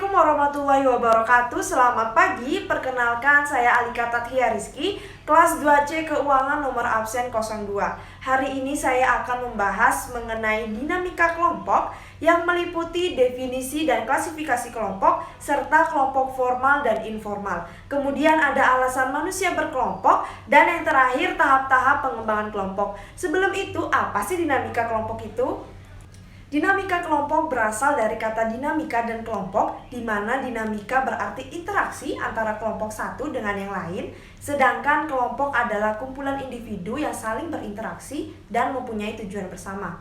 Assalamualaikum warahmatullahi wabarakatuh. Selamat pagi. Perkenalkan, saya Alika Tathia Rizky, kelas 2C Keuangan nomor absen 02. Hari ini saya akan membahas mengenai dinamika kelompok yang meliputi definisi dan klasifikasi kelompok serta kelompok formal dan informal. Kemudian ada alasan manusia berkelompok dan yang terakhir tahap-tahap pengembangan kelompok. Sebelum itu, apa sih dinamika kelompok itu? Dinamika kelompok berasal dari kata dinamika dan kelompok, di mana dinamika berarti interaksi antara kelompok satu dengan yang lain, sedangkan kelompok adalah kumpulan individu yang saling berinteraksi dan mempunyai tujuan bersama.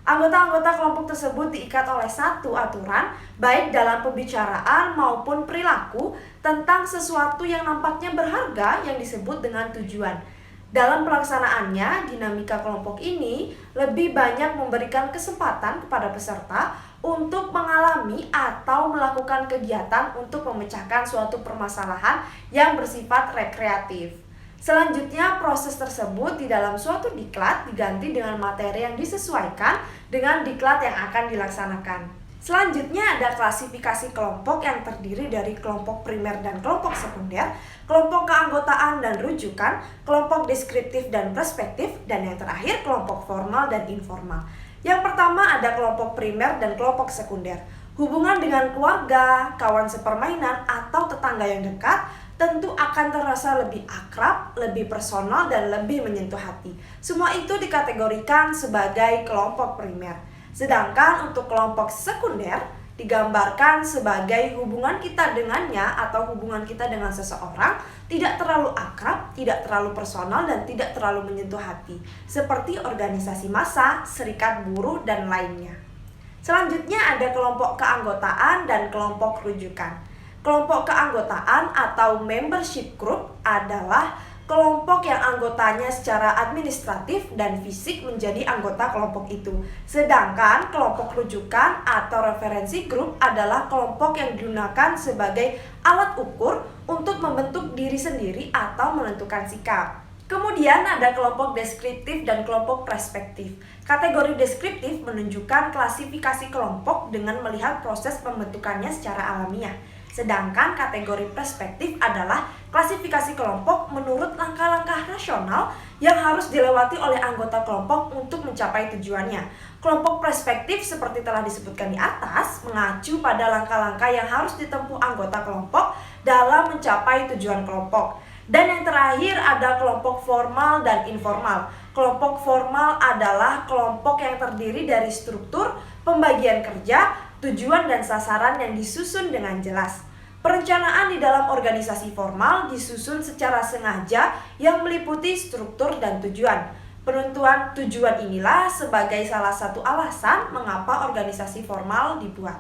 Anggota-anggota kelompok tersebut diikat oleh satu aturan, baik dalam pembicaraan maupun perilaku, tentang sesuatu yang nampaknya berharga yang disebut dengan tujuan. Dalam pelaksanaannya, dinamika kelompok ini lebih banyak memberikan kesempatan kepada peserta untuk mengalami atau melakukan kegiatan untuk memecahkan suatu permasalahan yang bersifat rekreatif. Selanjutnya, proses tersebut di dalam suatu diklat diganti dengan materi yang disesuaikan dengan diklat yang akan dilaksanakan. Selanjutnya ada klasifikasi kelompok yang terdiri dari kelompok primer dan kelompok sekunder, kelompok keanggotaan dan rujukan, kelompok deskriptif dan perspektif, dan yang terakhir kelompok formal dan informal. Yang pertama ada kelompok primer dan kelompok sekunder. Hubungan dengan keluarga, kawan sepermainan, atau tetangga yang dekat tentu akan terasa lebih akrab, lebih personal, dan lebih menyentuh hati. Semua itu dikategorikan sebagai kelompok primer. Sedangkan untuk kelompok sekunder digambarkan sebagai hubungan kita dengannya atau hubungan kita dengan seseorang tidak terlalu akrab, tidak terlalu personal, dan tidak terlalu menyentuh hati, seperti organisasi massa, serikat buruh, dan lainnya. Selanjutnya ada kelompok keanggotaan dan kelompok rujukan. Kelompok keanggotaan atau membership group adalah kelompok yang anggotanya secara administratif dan fisik menjadi anggota kelompok itu. Sedangkan kelompok rujukan atau referensi grup adalah kelompok yang digunakan sebagai alat ukur untuk membentuk diri sendiri atau menentukan sikap. Kemudian ada kelompok deskriptif dan kelompok perspektif. Kategori deskriptif menunjukkan klasifikasi kelompok dengan melihat proses pembentukannya secara alamiah. Sedangkan kategori perspektif adalah klasifikasi kelompok menurut langkah-langkah rasional yang harus dilewati oleh anggota kelompok untuk mencapai tujuannya. Kelompok perspektif seperti telah disebutkan di atas mengacu pada langkah-langkah yang harus ditempuh anggota kelompok dalam mencapai tujuan kelompok. Dan yang terakhir ada kelompok formal dan informal. Kelompok formal adalah kelompok yang terdiri dari struktur, pembagian kerja, tujuan dan sasaran yang disusun dengan jelas. Perencanaan di dalam organisasi formal disusun secara sengaja yang meliputi struktur dan tujuan. Penentuan tujuan inilah sebagai salah satu alasan mengapa organisasi formal dibuat.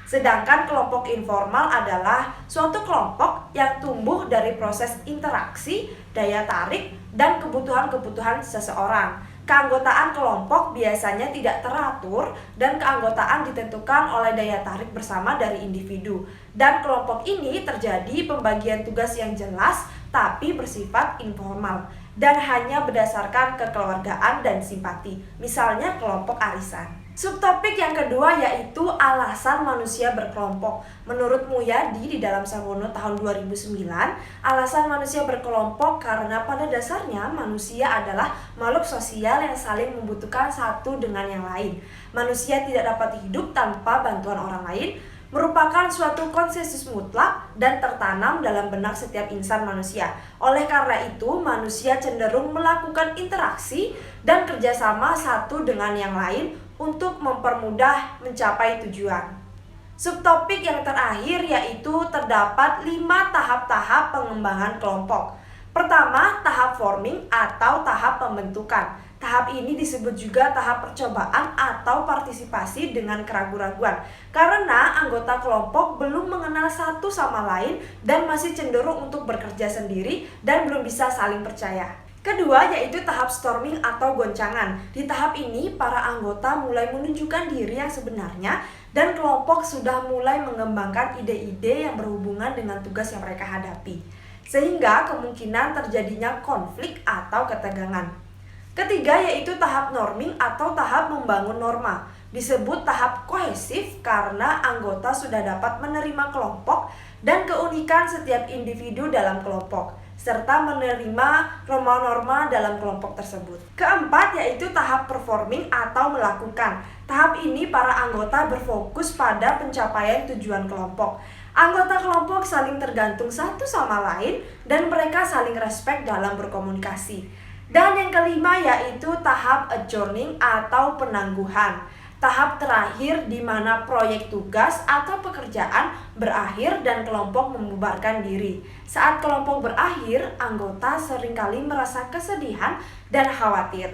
Sedangkan kelompok informal adalah suatu kelompok yang tumbuh dari proses interaksi, daya tarik, dan kebutuhan-kebutuhan seseorang. Keanggotaan kelompok biasanya tidak teratur dan keanggotaan ditentukan oleh daya tarik bersama dari individu. Dan kelompok ini terjadi pembagian tugas yang jelas tapi bersifat informal dan hanya berdasarkan kekeluargaan dan simpati. Misalnya kelompok arisan. Subtopik yang kedua yaitu alasan manusia berkelompok. Menurut Muyadi di dalam Sarwono tahun 2009, alasan manusia berkelompok karena pada dasarnya manusia adalah makhluk sosial yang saling membutuhkan satu dengan yang lain. Manusia tidak dapat hidup tanpa bantuan orang lain, merupakan suatu konsensus mutlak dan tertanam dalam benak setiap insan manusia. Oleh karena itu, manusia cenderung melakukan interaksi dan kerjasama satu dengan yang lain untuk mempermudah mencapai tujuan. Subtopik yang terakhir yaitu terdapat 5 tahap-tahap pengembangan kelompok. Pertama, tahap forming atau tahap pembentukan. Tahap ini disebut juga tahap percobaan atau partisipasi dengan keraguan-raguan karena anggota kelompok belum mengenal satu sama lain dan masih cenderung untuk bekerja sendiri dan belum bisa saling percaya. Kedua yaitu tahap storming atau goncangan. Di tahap ini para anggota mulai menunjukkan diri yang sebenarnya dan kelompok sudah mulai mengembangkan ide-ide yang berhubungan dengan tugas yang mereka hadapi, sehingga kemungkinan terjadinya konflik atau ketegangan. Ketiga yaitu tahap norming atau tahap membangun norma. Disebut tahap kohesif karena anggota sudah dapat menerima kelompok dan keunikan setiap individu dalam kelompok, serta menerima norma-norma dalam kelompok tersebut. Keempat yaitu tahap performing atau melakukan. Tahap ini para anggota berfokus pada pencapaian tujuan kelompok. Anggota kelompok saling tergantung satu sama lain dan mereka saling respect dalam berkomunikasi. Dan yang kelima yaitu tahap adjourning atau penangguhan. Tahap terakhir di mana proyek tugas atau pekerjaan berakhir dan kelompok membubarkan diri. Saat kelompok berakhir, anggota seringkali merasa kesedihan dan khawatir.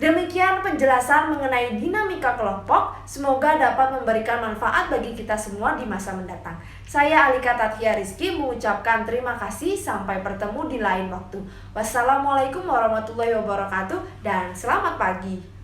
Demikian penjelasan mengenai dinamika kelompok. Semoga dapat memberikan manfaat bagi kita semua di masa mendatang. Saya Alika Tathia Rizky mengucapkan terima kasih. Sampai bertemu di lain waktu. Wassalamualaikum warahmatullahi wabarakatuh dan selamat pagi.